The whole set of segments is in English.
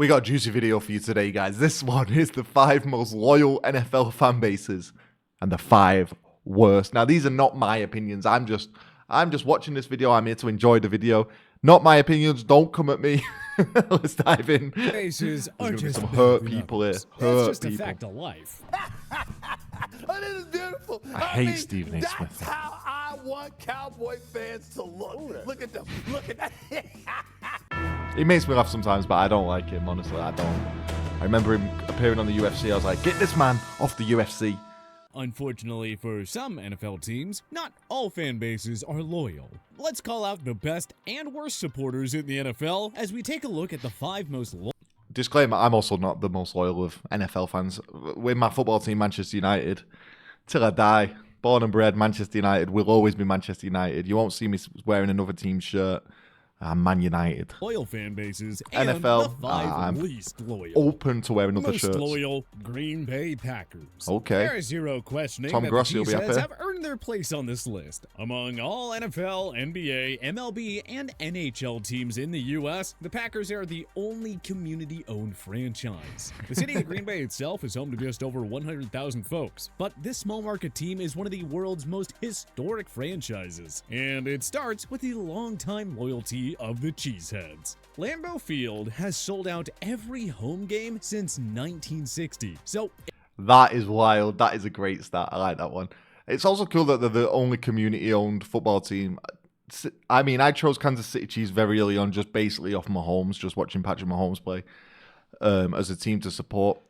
We got a juicy video for you today, guys. This one is the 5 most loyal NFL fan bases and the 5 worst. Now, these are not my opinions. I'm just watching this video. I'm here to enjoy the video. Not my opinions. Don't come at me. Let's dive in. Faces are just some hurt people here. Hurt just people. a fact of life. Oh, this is beautiful. I hate Stephen A. That's Smith. how I want Cowboy fans to look. Look at them. Look at that. He makes me laugh sometimes, but I don't like him, honestly. I don't. I remember him appearing on the UFC. I was like, get this man off the UFC. Unfortunately for some NFL teams, not all fan bases are loyal. Let's call out the best and worst supporters in the NFL as we take a look at the 5 most loyal. Disclaimer, I'm also not the most loyal of NFL fans. With my football team, Manchester United, till I die, born and bred, Manchester United will always be Manchester United. You won't see me wearing another team's shirt. I'm Man United. Loyal fan bases and NFL, the 5 I'm least loyal. open to wearing other Most shirts. loyal Green Bay Packers. Okay. There's zero questioning Tom that Grossi the will be Cheeseheads happy. have earned their place on this list. Among all NFL, NBA, MLB, and NHL teams in the U.S., the Packers are the only community-owned franchise. The city of Green Bay itself is home to just over 100,000 folks, but this small market team is one of the world's most historic franchises, and it starts with the longtime loyalty of the Cheeseheads. Lambeau Field has sold out every home game since 1960, so That is wild. That is a great stat. I like that one. It's also cool that they're the only community-owned football team. I mean, I chose Kansas City Chiefs very early on, just basically off Mahomes, just watching Patrick Mahomes play as a team to support.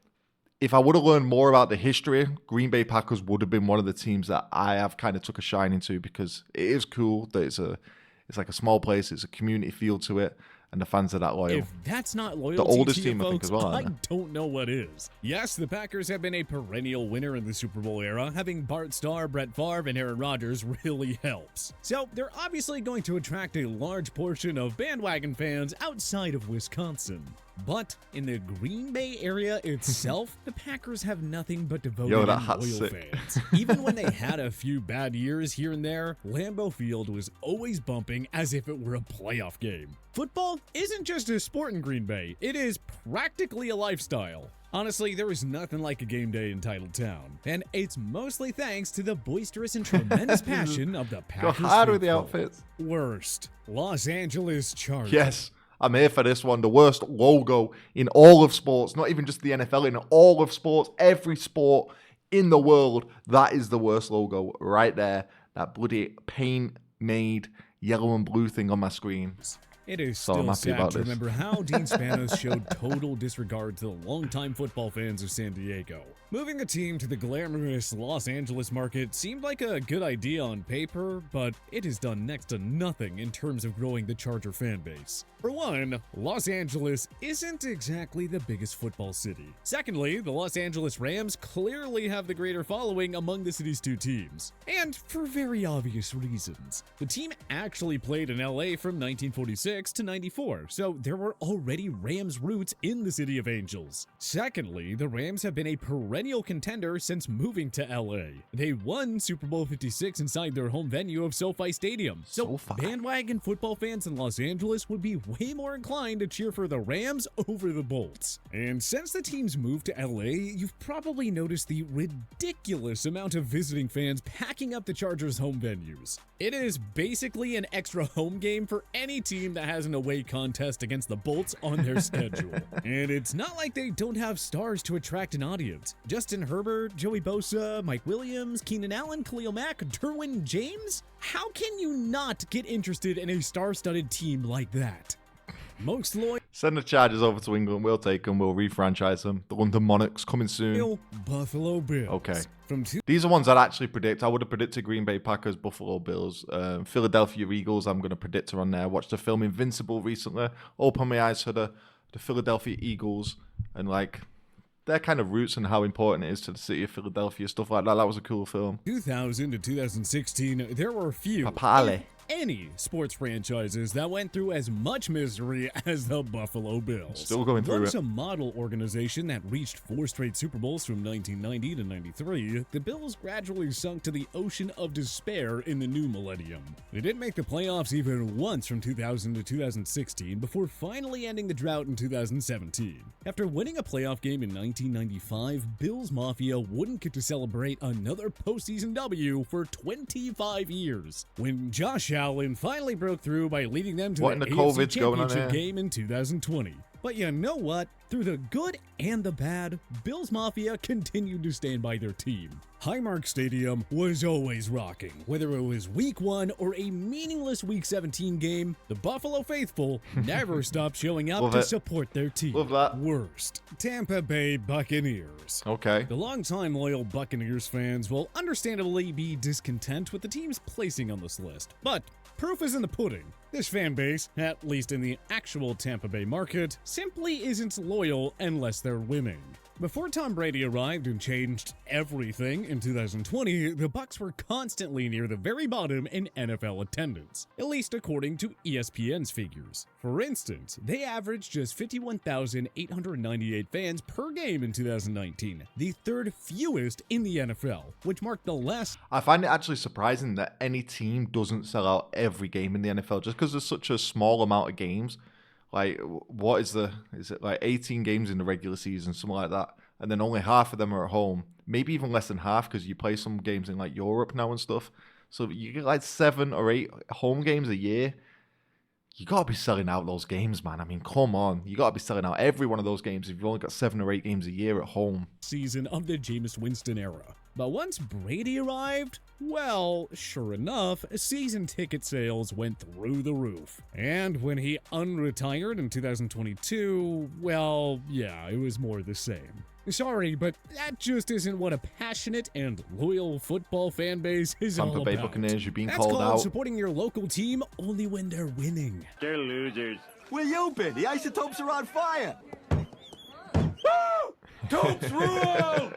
If I would have learned more about the history, Green Bay Packers would have been one of the teams that I have kind of took a shine into, because it is cool that it's like a small place, it's a community feel to it, and the fans are that loyal. if that's not loyalty The oldest to you team, I think, folks, as well, I aren't don't know what is. Yes, the Packers have been a perennial winner in the Super Bowl era. Having Bart Starr, Brett Favre, and Aaron Rodgers really helps. So they're obviously going to attract a large portion of bandwagon fans outside of Wisconsin. But in the Green Bay area itself, the Packers have nothing but devoted Yo, that and hat's loyal sick. fans. Even when they had a few bad years here and there, Lambeau Field was always bumping as if it were a playoff game. Football isn't just a sport in Green Bay, it is practically a lifestyle. Honestly, there is nothing like a game day in Titletown, and it's mostly thanks to the boisterous and tremendous passion of the Go Packers hard with the faithful. outfits. Worst, Los Angeles Chargers. Yes, I'm here for this one. The worst logo in all of sports, not even just the NFL, in all of sports, every sport in the world. That is the worst logo right there. That bloody paint-made yellow and blue thing on my screen. It is So I'm still happy sad about to this. remember how Dean Spanos showed total disregard to the longtime football fans of San Diego. Moving the team to the glamorous Los Angeles market seemed like a good idea on paper, but it has done next to nothing in terms of growing the Charger fan base. For one, Los Angeles isn't exactly the biggest football city. Secondly, the Los Angeles Rams clearly have the greater following among the city's 2 teams. And for very obvious reasons. The team actually played in LA from 1946 to 94, so there were already Rams roots in the City of Angels. Secondly, the Rams have been a perennial contender since moving to LA. They won Super Bowl 56 inside their home venue of SoFi Stadium. So SoFi. bandwagon football fans in Los Angeles would be way more inclined to cheer for the Rams over the Bolts. And since the team's moved to LA, you've probably noticed the ridiculous amount of visiting fans packing up the Chargers' home venues. It is basically an extra home game for any team that has an away contest against the Bolts on their schedule. And it's not like they don't have stars to attract an audience. Justin Herbert, Joey Bosa, Mike Williams, Keenan Allen, Khalil Mack, Derwin James? How can you not get interested in a star-studded team like that? Most loyal Send the Chargers over to England. We'll take them. We'll refranchise them. The London Monarchs coming soon. Buffalo Bills. Okay. From These are ones I'd actually predict. I would have predicted Green Bay Packers, Buffalo Bills, Philadelphia Eagles. I'm going to predict are on there. I watched the film Invincible recently. Opened my eyes to the Philadelphia Eagles and like their kind of roots and how important it is to the city of Philadelphia, stuff like that. That was a cool film. 2000 to 2016, there were few, Papale. if any sports franchises that went through as much misery as the Buffalo Bills. Still going through Once it. a model organization that reached 4 straight Super Bowls from 1990 to 93, the Bills gradually sunk to the ocean of despair in the new millennium. They didn't make the playoffs even once from 2000 to 2016 before finally ending the drought in 2017. After winning a playoff game in 1995, Bills Mafia wouldn't get to celebrate another postseason W for 25 years, when Josh Allen finally broke through by leading them to What in the the AFC COVID's going on Championship here? game in 2020. But you know what? Through the good and the bad, Bills Mafia continued to stand by their team. Highmark Stadium was always rocking. Whether it was Week 1 or a meaningless Week 17 game, the Buffalo faithful never stopped showing up Love to it. support their team. Love that. Worst, Tampa Bay Buccaneers. Okay. The longtime loyal Buccaneers fans will understandably be discontent with the team's placing on this list, but proof is in the pudding. This fan base, at least in the actual Tampa Bay market, simply isn't loyal unless they're winning. Before Tom Brady arrived and changed everything in 2020, the Bucs were constantly near the very bottom in NFL attendance, at least according to ESPN's figures. For instance, they averaged just 51,898 fans per game in 2019, the third fewest in the NFL, which marked the last I find it actually surprising that any team doesn't sell out every game in the NFL just because there's such a small amount of games. Like, what is it like 18 games in the regular season, something like that, and then only half of them are at home, maybe even less than half because you play some games in like Europe now and stuff. So you get like 7 or 8 home games a year. You gotta be selling out those games, man. I mean, come on, you gotta be selling out every one of those games if you've only got 7 or 8 games a year at home. season of the Jameis Winston era. But once Brady arrived, well, sure enough, season ticket sales went through the roof. And when he unretired in 2022, well, yeah, it was more the same. Sorry, but that just isn't what a passionate and loyal football fan base is all Tampa Bay about. Buccaneers, you're being That's called called out. supporting your local team only when they're winning. They're losers. Where you been? The isotopes are on fire. Topes rule!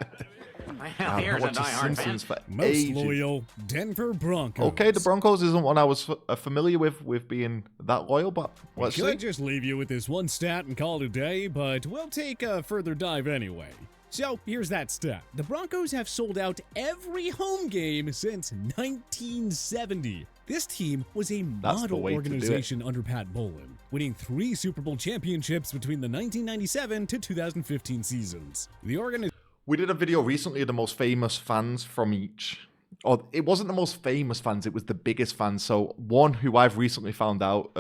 Well, I've here's been a watching diehard fan. Simpsons for Most ages. loyal, Denver Broncos. Okay, the Broncos isn't one I was familiar with being that loyal, but let's Could see. just leave you with this one stat and call it a day, but we'll take a further dive anyway. So here's that stat. The Broncos have sold out every home game since 1970. This team was a That's the model way to do it. organization under Pat Bowlen, winning 3 Super Bowl championships between the 1997 to 2015 seasons. The organization We did a video recently of the most famous fans from each. Or it wasn't the most famous fans, it was the biggest fans. So one who I've recently found out,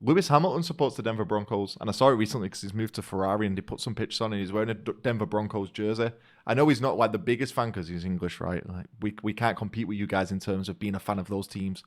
Lewis Hamilton supports the Denver Broncos. And I saw it recently because he's moved to Ferrari and they put some pictures on and he's wearing a Denver Broncos jersey. I know he's not like the biggest fan because he's English, right? Like we can't compete with you guys in terms of being a fan of those teams.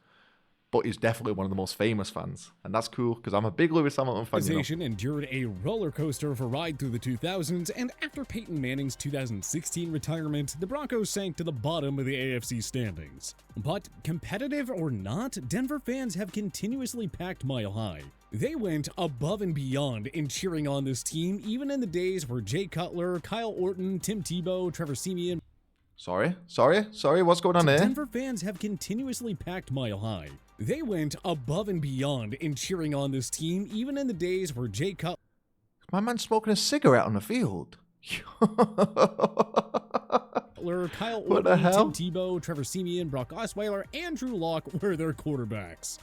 But he's definitely one of the most famous fans. And that's cool because I'm a big Lewis Hamilton fan. You know? organization endured a roller coaster of a ride through the 2000s, and after Peyton Manning's 2016 retirement, the Broncos sank to the bottom of the AFC standings. But competitive or not, Denver fans have continuously packed Mile High. They went above and beyond in cheering on this team, even in the days where Jay Cutler, Kyle Orton, Tim Tebow, Trevor Siemian. Sorry, what's going on here? Denver fans have continuously packed Mile High. They went above and beyond in cheering on this team, even in the days where Jay Cutler. My man's smoking a cigarette on the field. Kyle What the Orton, hell? Tim Tebow, Trevor Siemian, Brock Osweiler, and Drew Lock were their quarterbacks.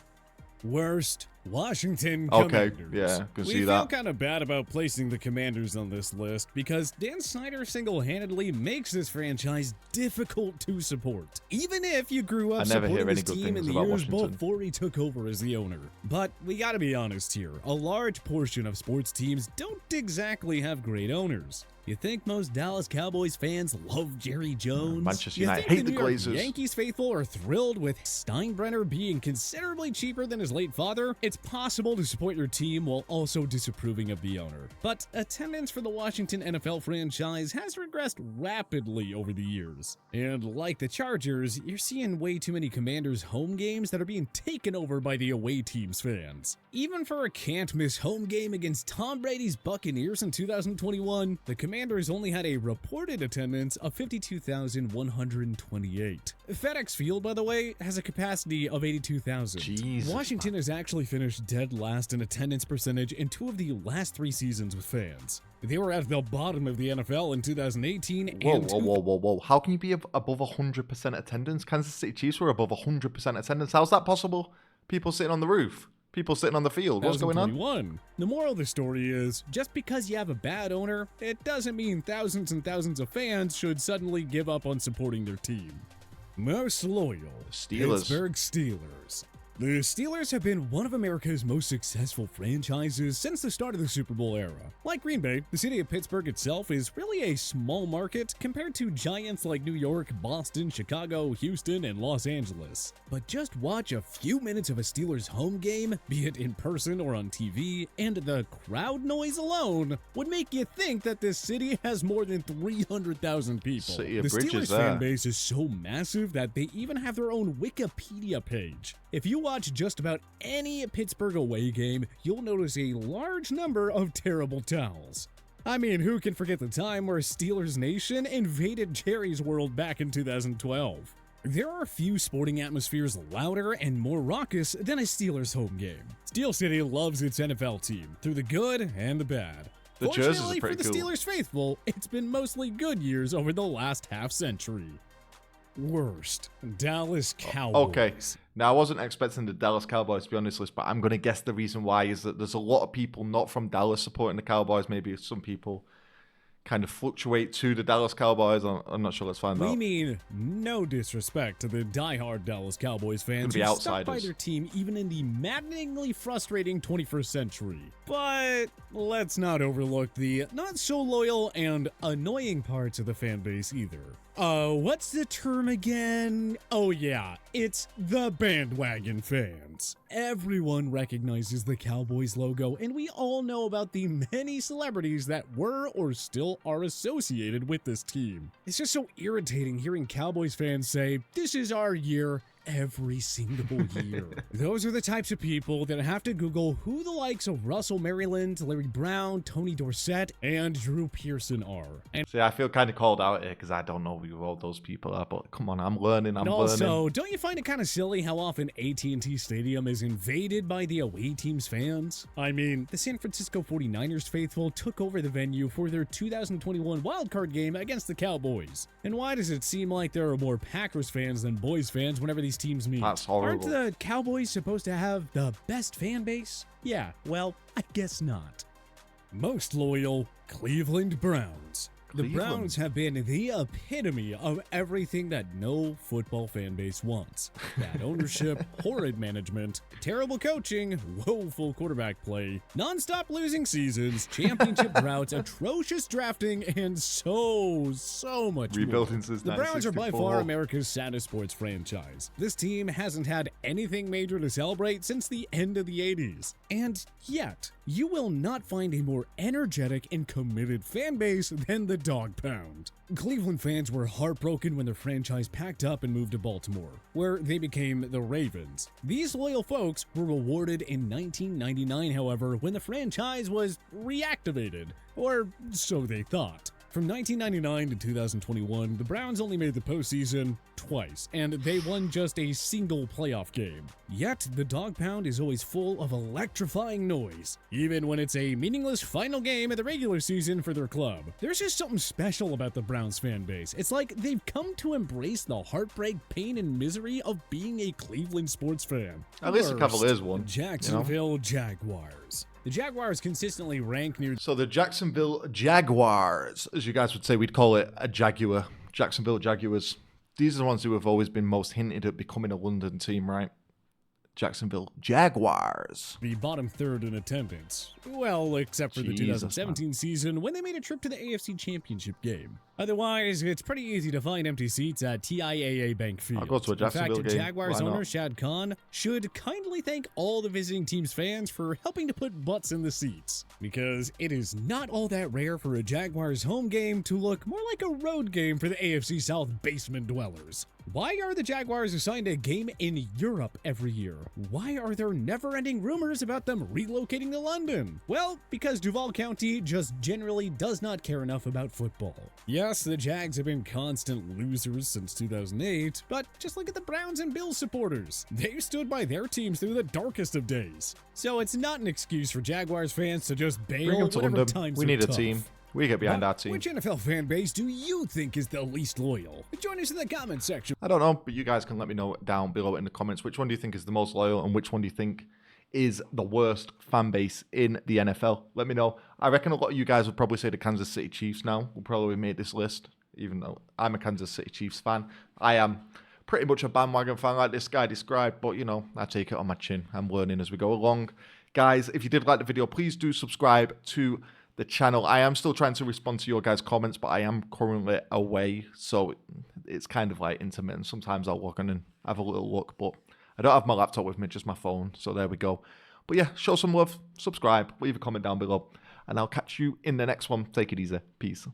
Worst, Washington Okay, Commanders. yeah, can we see feel that. kind of bad about placing the Commanders on this list because Dan Snyder single-handedly makes this franchise difficult to support. Even if you grew up I never hear supporting any this good team in things the about years Washington. before he took over as the owner. But we gotta be honest here, a large portion of sports teams don't exactly have great owners. You think most Dallas Cowboys fans love Jerry Jones? Manchester You United think hate the the New York Glazers. Yankees faithful are thrilled with Steinbrenner being considerably cheaper than his late father? It's it's possible to support your team while also disapproving of the owner. But attendance for the Washington NFL franchise has regressed rapidly over the years. And like the Chargers, you're seeing way too many Commanders home games that are being taken over by the away team's fans. Even for a can't-miss home game against Tom Brady's Buccaneers in 2021, the Commanders only had a reported attendance of 52,128. FedEx Field, by the way, has a capacity of 82,000. Jesus, Washington has actually finished dead last in attendance percentage in 2 of the last 3 seasons with fans. They were at the bottom of the NFL in 2018 Whoa. How can you be above 100% attendance? Kansas City Chiefs were above 100% attendance. How's that possible? People sitting on the roof. People sitting on the field. What's going on? The moral of the story is, just because you have a bad owner, it doesn't mean thousands and thousands of fans should suddenly give up on supporting their team. Most loyal, Steelers. Pittsburgh Steelers. The Steelers have been one of America's most successful franchises since the start of the Super Bowl era. Like Green Bay, the city of Pittsburgh itself is really a small market compared to giants like New York, Boston, Chicago, Houston, and Los Angeles. But just watch a few minutes of a Steelers home game, be it in person or on TV, and the crowd noise alone would make you think that this city has more than 300,000 people. City of The Bridges Steelers there. fan base is so massive that they even have their own Wikipedia page. If you watch just about any Pittsburgh away game, you'll notice a large number of terrible towels. I mean, who can forget the time where Steelers Nation invaded Jerry's World back in 2012? There are few sporting atmospheres louder and more raucous than a Steelers home game. Steel City loves its NFL team, through the good and the bad. The jerseys are Fortunately for pretty the cool. Steelers faithful, it's been mostly good years over the last half-century. Worst, Dallas Cowboys. Okay. Now, I wasn't expecting the Dallas Cowboys to be on this list, but I'm going to guess the reason why is that there's a lot of people not from Dallas supporting the Cowboys. Maybe some people kind of fluctuate to the Dallas Cowboys. I'm not sure. Let's find We out. mean no disrespect to the diehard Dallas Cowboys fans Gonna be who stuck by outsiders. their team even in the maddeningly frustrating 21st century. But let's not overlook the not so loyal and annoying parts of the fan base either. What's the term again? Oh yeah, it's the bandwagon fans. Everyone recognizes the Cowboys logo, and we all know about the many celebrities that were or still are associated with this team. It's just so irritating hearing Cowboys fans say, "This is our year," every single year. Those are the types of people that have to Google who the likes of Russell Maryland, Larry Brown, Tony Dorsett, and Drew Pearson are. And See, I feel kind of called out here because I don't know who all those people are, but come on, I'm learning. also, don't you find it kind of silly how often AT&T Stadium is invaded by the away team's fans? I mean, the San Francisco 49ers faithful took over the venue for their 2021 wildcard game against the Cowboys. And why does it seem like there are more Packers fans than Boys fans whenever these teams meet? That's horrible. Aren't the Cowboys supposed to have the best fan base? Yeah, well, I guess not. Most loyal, Cleveland Browns. The Cleveland. Browns have been the epitome of everything that no football fan base wants. Bad ownership, horrid management, terrible coaching, woeful quarterback play, non-stop losing seasons, championship droughts, atrocious drafting, and so much Rebuilding more. since The Browns are by 1964. far America's saddest sports franchise. This team hasn't had anything major to celebrate since the end of the 80s. And yet, you will not find a more energetic and committed fan base than the Dog Pound. Cleveland fans were heartbroken when their franchise packed up and moved to Baltimore, where they became the Ravens. These loyal folks were rewarded in 1999, however, when the franchise was reactivated, or so they thought. From 1999 to 2021, the Browns only made the postseason twice, and they won just a single playoff game. Yet, the Dog Pound is always full of electrifying noise, even when it's a meaningless final game of the regular season for their club. There's just something special about the Browns fan base. It's like they've come to embrace the heartbreak, pain, and misery of being a Cleveland sports fan. At least the Worst, Cavaliers won. Jacksonville Jaguars. The Jaguars consistently rank near So the Jacksonville Jaguars, as you guys would say, we'd call it a Jaguar. Jacksonville Jaguars. These are the ones who have always been most hinted at becoming a London team, right? Jacksonville Jaguars. The bottom third in attendance. Well, except for the Jesus, 2017 season when they made a trip to the AFC Championship game. Otherwise, it's pretty easy to find empty seats at TIAA Bank Field. I'll go to a Jacksonville In fact, game. Jaguars Why not? owner Shad Khan should kindly thank all the visiting team's fans for helping to put butts in the seats. Because it is not all that rare for a Jaguars home game to look more like a road game for the AFC South basement dwellers. Why are the Jaguars assigned a game in Europe every year? Why are there never-ending rumors about them relocating to London? Well, because Duval County just generally does not care enough about football. Yes, the Jags have been constant losers since 2008, but just look at the Browns and Bills supporters. They've stood by their teams through the darkest of days. So it's not an excuse for Jaguars fans to just Bring bail them to whenever London. times We are need a tough. team. We get behind But our team. which NFL fan base do you think is the least loyal? Join us in the comment section. I don't know, but you guys can let me know down below in the comments which one do you think is the most loyal and which one do you think is the worst fan base in the NFL. Let me know. I reckon a lot of you guys would probably say the Kansas City Chiefs now will probably make this list, even though I'm a Kansas City Chiefs fan. I am pretty much a bandwagon fan like this guy described, but you know, I take it on my chin. I'm learning as we go along. Guys, if you did like the video, please do subscribe to the channel. I am still trying to respond to your guys' comments, but I am currently away, so it's kind of like intermittent. Sometimes I'll log on and have a little look, but I don't have my laptop with me, just my phone, so there we go. But yeah, show some love, subscribe, leave a comment down below, and I'll catch you in the next one. Take it easy. Peace.